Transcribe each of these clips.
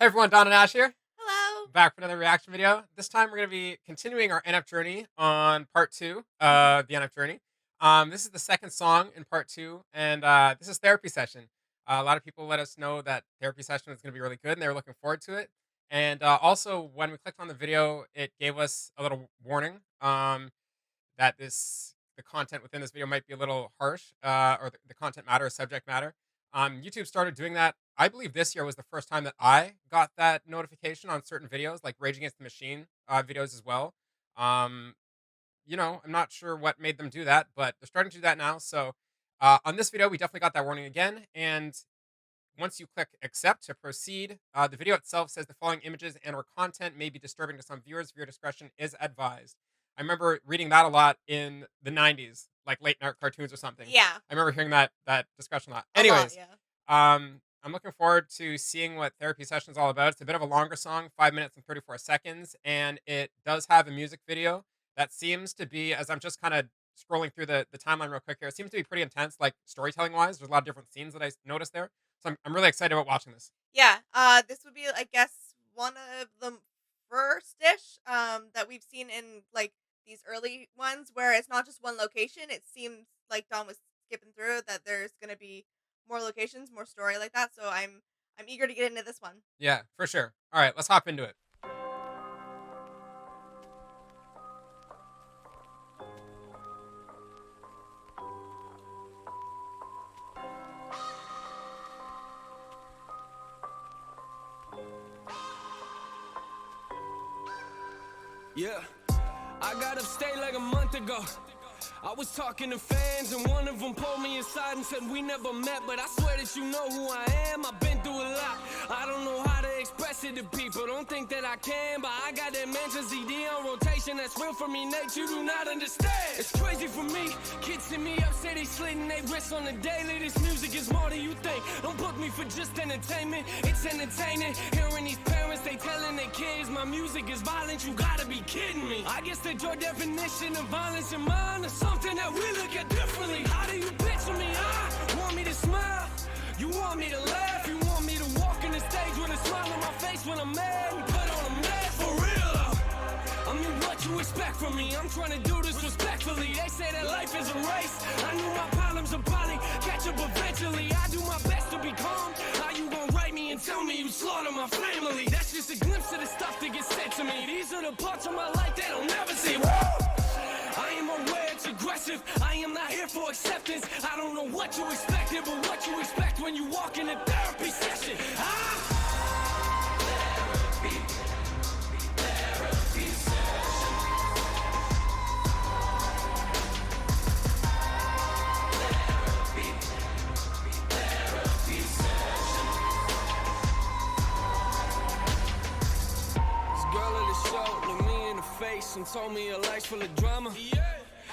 Hey everyone, Don and Ash here, Hello. back for another reaction video. This time we're going to be continuing our NF journey on part two Mhm. of the NF journey. This is the second song in part two, and this is Therapy Session. A lot of people let us know that Therapy Session was going to be really good, and they were looking forward to it. And also, when we clicked on the video, it gave us a little warning that the content within this video might be a little harsh, or the content matter, or subject matter. YouTube started doing that. I believe this year was the first time that I got that notification on certain videos, like Rage Against the Machine videos as well. Um, I'm not sure what made them do that, but they're starting to do that now. So on this video, we definitely got that warning again. And once you click accept to proceed, the video itself says the following images and or content may be disturbing to some viewers. Viewer discretion is advised. I remember reading that a lot in the 90s, like late night cartoons or something. Yeah, I remember hearing that discussion a lot. a lot, Anyways, yeah. I'm looking forward to seeing what Therapy Session is all about. It's a bit of a longer song, 5 minutes and 34 seconds, and it does have a music video that seems to be, as I'm just kind of scrolling through the timeline real quick here, it seems to be pretty intense, like storytelling wise. There's a lot of different scenes that I noticed there. So I'm really excited about watching this. Yeah, this would be, I guess, one of the first-ish, that we've seen in, like, these early ones where it's not just one location. It seems like Don was skipping through that there's gonna be more locations, more story like that, so I'm eager to get into this one. Yeah, for sure. All right, let's hop into it. Yeah, I got upstate like a month ago. I was talking to fans and one of them pulled me aside and said we never met, but I swear that you know who I am. I've been through a lot. I don't know how to express it to people. Don't think that I can, but I got that Mansion CD on rotation. That's real for me, Nate. You do not understand. It's crazy for me. Kids hit me up, say they slitting they wrists on the daily. This music is more than you think. Don't book me for just entertainment. It's entertaining. Hearing these parents, they telling their kids my music is violent. You gotta be kidding me. I guess that your definition of violence and mine is something that we look at differently. How do you picture me? Want me to smile? You want me to laugh? You want me to walk in the stage with a smile on my face when I'm mad and put on a mask? For real though, I mean, what you expect from me? I'm trying to do this respectfully. They say that life is a race. I knew my problems would probably catch up eventually. I do my best to be calm. How you gonna write me and tell me you slaughter my family? That's just a glimpse of the stuff that gets said to me. These are the parts of my life they don't never see. Woo! I am aware it's aggressive. I am not here for acceptance. I don't know what you expected, but what you expect when you walk in a therapy session. Therapy session. Therapy session. This girl at the show looked me in the face and told me her life's full of drama.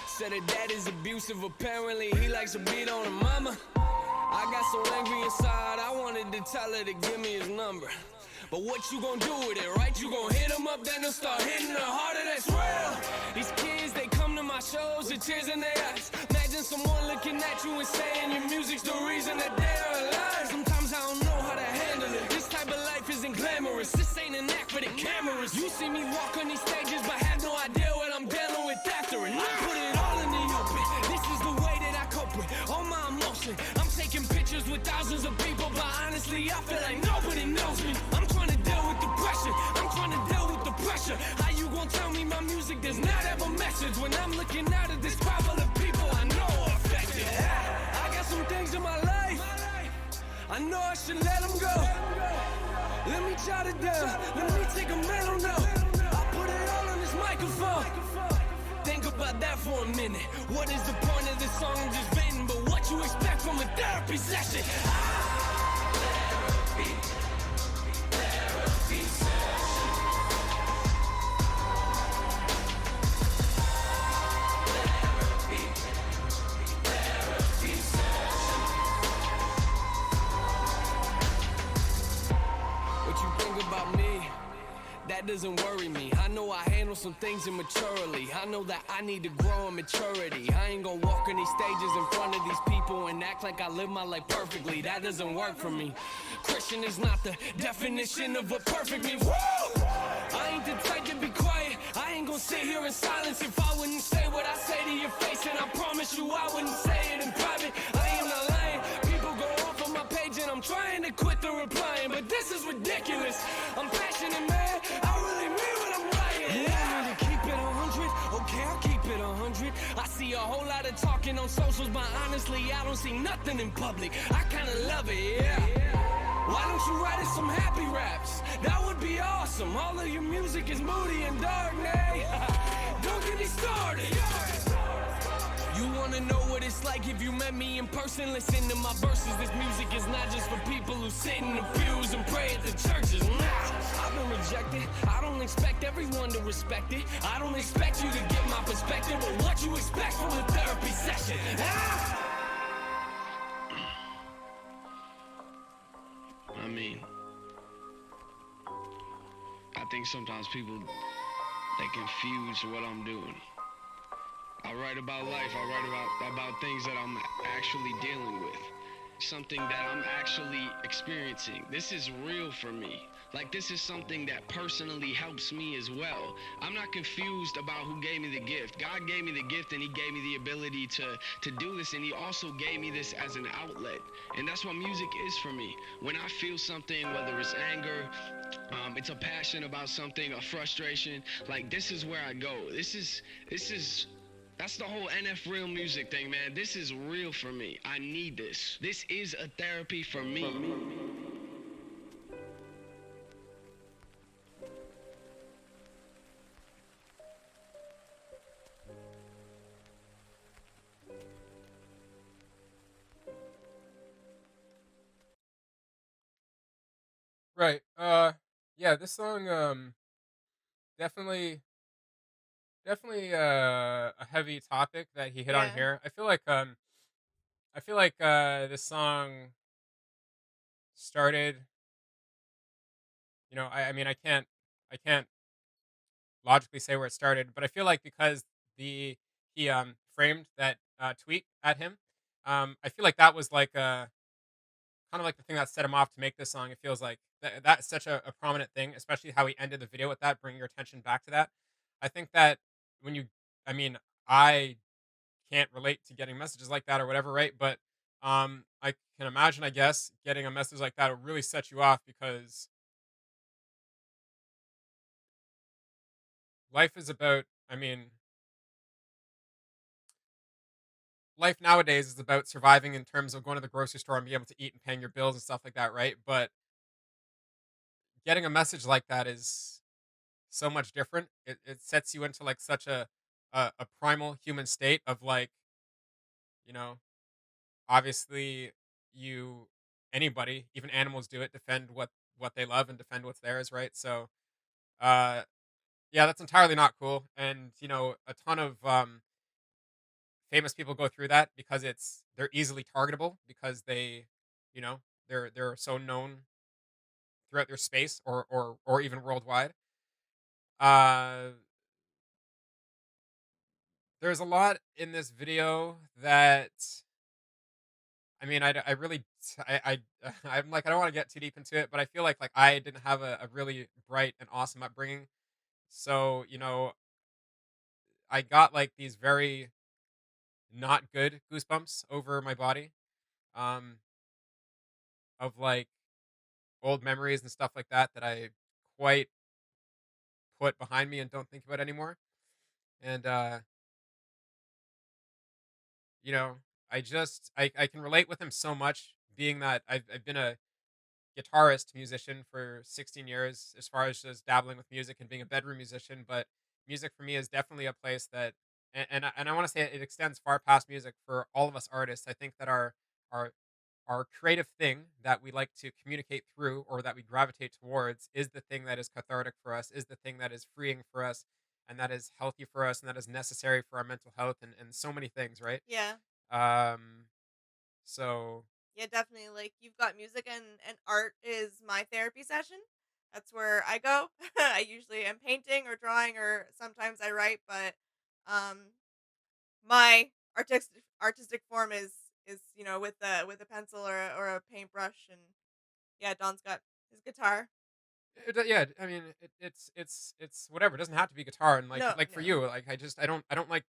Said her dad is abusive, apparently he likes to beat on her mama. I got so angry inside, I wanted to tell her to give me his number. But what you gonna do with it, right? You gonna hit him up, then they'll start hitting her harder, that's real. These kids, they come to my shows with tears in their eyes. Imagine someone looking at you and saying your music's the reason that they're alive. Sometimes I don't know how to handle it. This type of life isn't glamorous. This ain't an act for the cameras. You see me walk on these stages, but have no idea what I'm dealing with after it. I put it all in the open. This is the way that I cope with all my emotion. I'm taking pictures with thousands of people, but honestly, I feel like nobody knows me. I'm trying to deal with the pressure. I'm trying to deal with the pressure. How you gonna tell me my music does not have a message when I'm looking out at this crowd full of people I know are affected? I got some things in my life I know I should let them go. Let me jot it down. Let me take a mental note. I put it all on this microphone. Think about that for a minute. What is the point of this song I'm just venting? But what you expect from a therapy session? Therapy session. Therapy session. What you think about me? that doesn't worry me. I know I handle some things immaturely. I know that I need to grow in maturity. I ain't gonna walk on these stages in front of these people and act like I live my life perfectly. That doesn't work for me. Christian is not the definition of what perfect means. Woo! I ain't the type to be quiet. I ain't gonna sit here in silence if I wouldn't say what I say to your face. And I promise you I wouldn't say it in private. I am not lying. People go off on my page and I'm trying to quit the replying, but this is ridiculous. I'm passionate, man. I really mean what I'm writing. You want me to keep it 100? Okay, I'll keep it 100. I see a whole lot of talking on socials, but honestly, I don't see nothing in public. I kinda love it, yeah. Why don't you write us some happy raps? That would be awesome. All of your music is moody and dark, nay. Don't get me started. You wanna know what it's like if you met me in person? Listen to my verses. This music is not just for people who sit in the pews and pray at the churches. Nah, I've been rejected. I don't expect everyone to respect it. I don't expect you to get my perspective, but what you expect from a therapy session? Ah! I mean, I think sometimes people, they confuse what I'm doing. I write about life, I write about things that I'm actually dealing with. Something that I'm actually experiencing. This is real for me. Like, this is something that personally helps me as well. I'm not confused about who gave me the gift. God gave me the gift and he gave me the ability to do this, and he also gave me this as an outlet. And that's what music is for me. When I feel something, whether it's anger, it's a passion about something, a frustration, like, this is where I go. That's the whole NF Real music thing, man. This is real for me. I need this. This is a therapy for me. Right. Yeah, this song definitely a heavy topic that he hit on Yeah. here. I feel like this song started, I mean I can't logically say where it started, but I feel like because the he framed that tweet at him, I feel like that was like kind of like the thing that set him off to make this song. It feels like that's such a prominent thing, especially how he ended the video with that, bringing your attention back to that. I think that when you, I mean, I can't relate to getting messages like that or whatever, right? But I can imagine, I guess, getting a message like that will really set you off because life is about, I mean, life nowadays is about surviving in terms of going to the grocery store and being able to eat and paying your bills and stuff like that, right? But getting a message like that is so much different. It sets you into like such a primal human state of like, you know, obviously you anybody, even animals do it, defend what they love and defend what's theirs, right? So uh yeah, that's entirely not cool. And a ton of famous people go through that because they're easily targetable because you know, they're so known throughout their space or even worldwide. Uh there's a lot in this video that I mean, I really, I'm like, I don't want to get too deep into it, but I feel like I didn't have a really bright and awesome upbringing, so I got like these very not good goosebumps over my body, um, of like old memories and stuff like that that I quite put behind me and don't think about anymore, and you know, I can relate with him so much, being that I've been a guitarist, musician for 16 years as far as just dabbling with music and being a bedroom musician, but music for me is definitely a place that and I want to say it extends far past music for all of us artists. I think that our our creative thing that we like to communicate through or that we gravitate towards is the thing that is cathartic for us, is the thing that is freeing for us and that is healthy for us and that is necessary for our mental health and so many things, right? Yeah. Um so Yeah, definitely. Like, you've got music, and art is my therapy session. That's where I go. I usually am painting or drawing or sometimes I write, but um my artistic form is, with a pencil or a paintbrush. And yeah, Don's got his guitar. Yeah, I mean, it's whatever. It doesn't have to be guitar, and No, like for no. you, like I don't like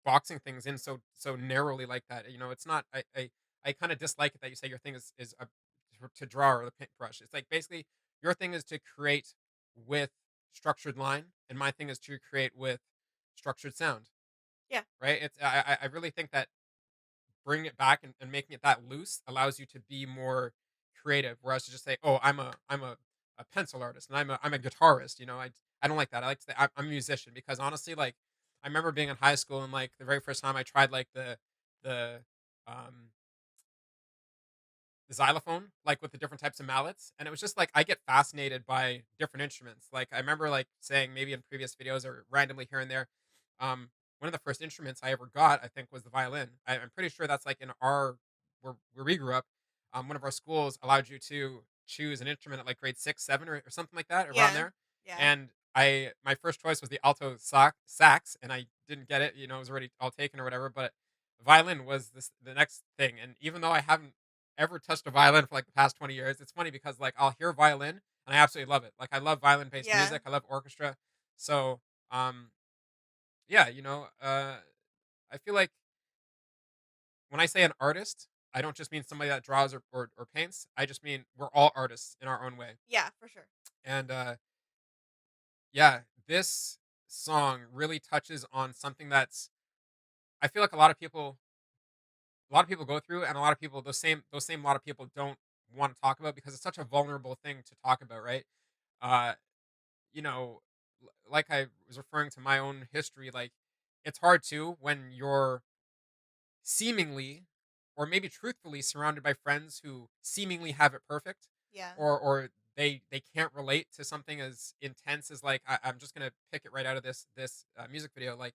boxing things in so narrowly like that. You know, it's not. I kind of dislike it that you say your thing is to draw or the paintbrush. It's like basically your thing is to create with structured line, and my thing is to create with structured sound. Yeah. Right? I really think that bringing it back and making it that loose allows you to be more creative. Whereas to just say, "Oh, I'm a pencil artist and I'm a guitarist," you know, I don't like that. I like to say I'm a musician because honestly, like I remember being in high school and like the very first time I tried like the um the xylophone, like with the different types of mallets, and it was just like I get fascinated by different instruments. Like I remember like saying maybe in previous videos or randomly here and there, one of the first instruments I ever got, I think, was the violin. I'm pretty sure that's like in our where we grew up. One of our schools allowed you to choose an instrument at like grade 6, 7, or something like that, around Yeah. there. Yeah. And my first choice was the alto sax, and I didn't get it. You know, it was already all taken or whatever. But violin was the next thing, and even though I haven't ever touched a violin for like the past 20 years. It's funny because like I'll hear violin and I absolutely love it. Like I love violin based Yeah. music. I love orchestra. So yeah, I feel like when I say an artist, I don't just mean somebody that draws or paints. I just mean we're all artists in our own way. Yeah, for sure. And yeah, this song really touches on something that's I feel like a lot of people go through, and a lot of people those same lot of people don't want to talk about because it's such a vulnerable thing to talk about, right? Uh, you know, like I was referring to my own history, like it's hard too when you're seemingly or maybe truthfully surrounded by friends who seemingly have it perfect, Yeah. or they can't relate to something as intense as like I'm just gonna pick it right out of this music video, like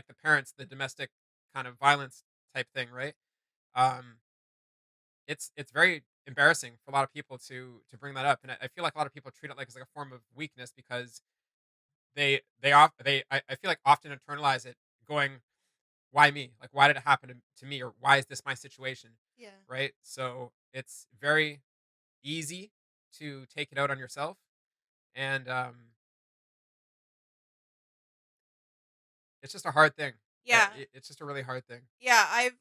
the parents, the domestic kind of violence type thing, right? Um, it's very embarrassing for a lot of people to bring that up, and I feel like a lot of people treat it like it's like a form of weakness because I feel like often internalize it, going, "Why me? Like, why did it happen to me? Or why is this my situation?" Yeah. Right? So it's very easy to take it out on yourself, and it's just a hard thing. Yeah. It's just a really hard thing. Yeah, I've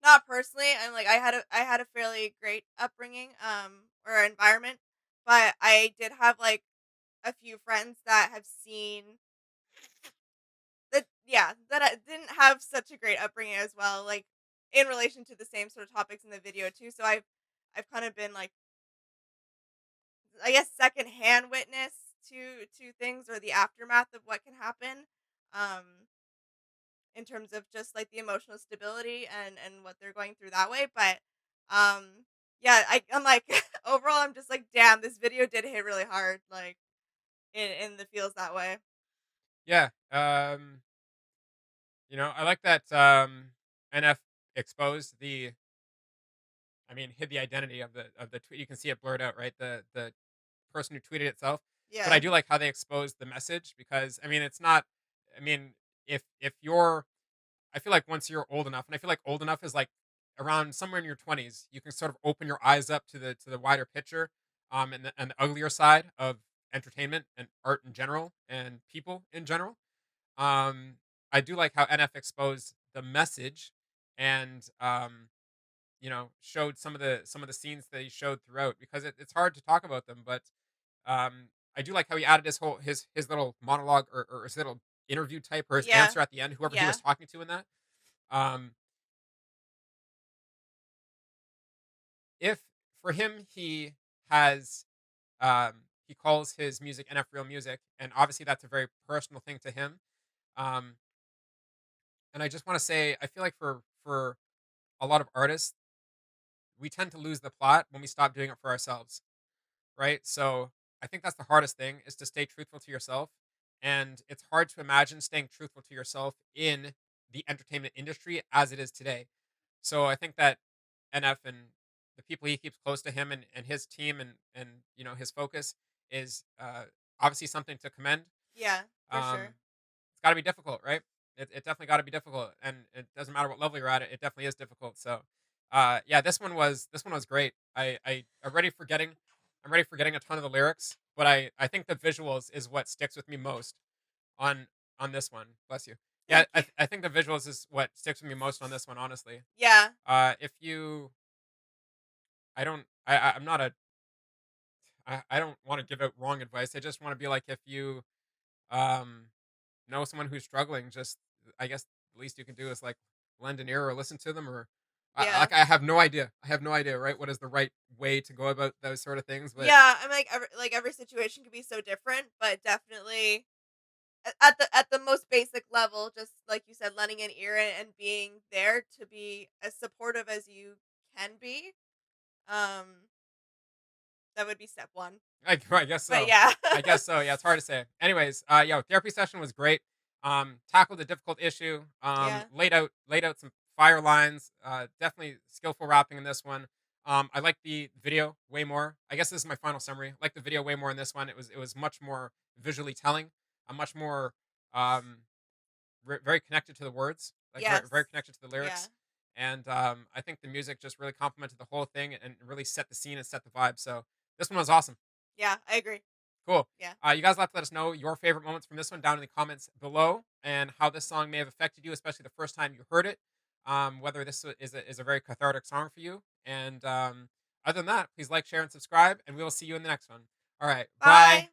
not personally. I'm like I had a fairly great upbringing or environment, but I did have like a few friends that have seen that, yeah, that I didn't have such a great upbringing as well, like in relation to the same sort of topics in the video too. So I've kind of been like, I guess, secondhand witness to things or the aftermath of what can happen. Um in terms of just like the emotional stability and what they're going through that way. But yeah, I'm like overall I'm just like, damn, this video did hit really hard, like in the feels that way. Yeah. I like that NF exposed the I mean, hid the identity of the tweet. You can see it blurred out, right? The person who tweeted itself. But I Yeah. do like how they exposed the message because I mean, it's not. I mean, if you're, I feel like once you're old enough, and I feel like old enough is like around somewhere in your 20s, you can sort of open your eyes up to the wider picture, and the uglier side of entertainment and art in general and people in general. Um, I do like how NF exposed the message and showed some of the scenes that he showed throughout because it's hard to talk about them, but I do like how he added his little monologue or his little interview type or his Yeah. answer at the end, whoever he Yeah. was talking to in that. Um, if for him he calls his music NF real music, and obviously that's a very personal thing to him. Um, and I just want to say I feel like for a lot of artists, we tend to lose the plot when we stop doing it for ourselves, right? So I think that's the hardest thing is to stay truthful to yourself. And it's hard to imagine staying truthful to yourself in the entertainment industry as it is today. So I think that NF and the people he keeps close to him and his team and his focus is obviously something to commend. Yeah, for Um, sure. it's got to be difficult, right? It definitely got to be difficult, and it doesn't matter what level you're at. It definitely is difficult. So, yeah, this one was great. I'm ready for getting a ton of the lyrics, but I think the visuals is what sticks with me most on on this one. Bless you. Yeah, Thank you. I think the visuals is what sticks with me most on this one. Honestly, Yeah. if you, I don't, I'm not a, I don't want to give out wrong advice. I just want to be like, if you um know someone who's struggling, just I guess the least you can do is like lend an ear or listen to them, or Yeah. like I have no idea. I have no idea, right? What is the right way to go about those sort of things? But Yeah, I'm like every situation could be so different, but definitely at the most basic level, just like you said, lending an ear and being there to be as supportive as you can be. Um, that would be step one. I guess But so. yeah. I guess so. Yeah, it's hard to say. Anyways, yo, therapy session was great. Tackled a difficult issue. Yeah. Laid out some fire lines. Definitely skillful rapping in this one. I like the video way more. I guess this is my final summary. I like the video way more in this one. It was much more visually telling. I'm much more um very connected to the words, like Yes. very connected to the Yeah. lyrics. And I think the music just really complemented the whole thing and really set the scene and set the vibe. So this one was awesome. Yeah, I agree. Cool. Yeah. You guys will have to let us know your favorite moments from this one down in the comments below, and how this song may have affected you, especially the first time you heard it. Whether this is a very cathartic song for you. And other than that, please like, share, and subscribe, and we will see you in the next one. All right. Bye. Bye.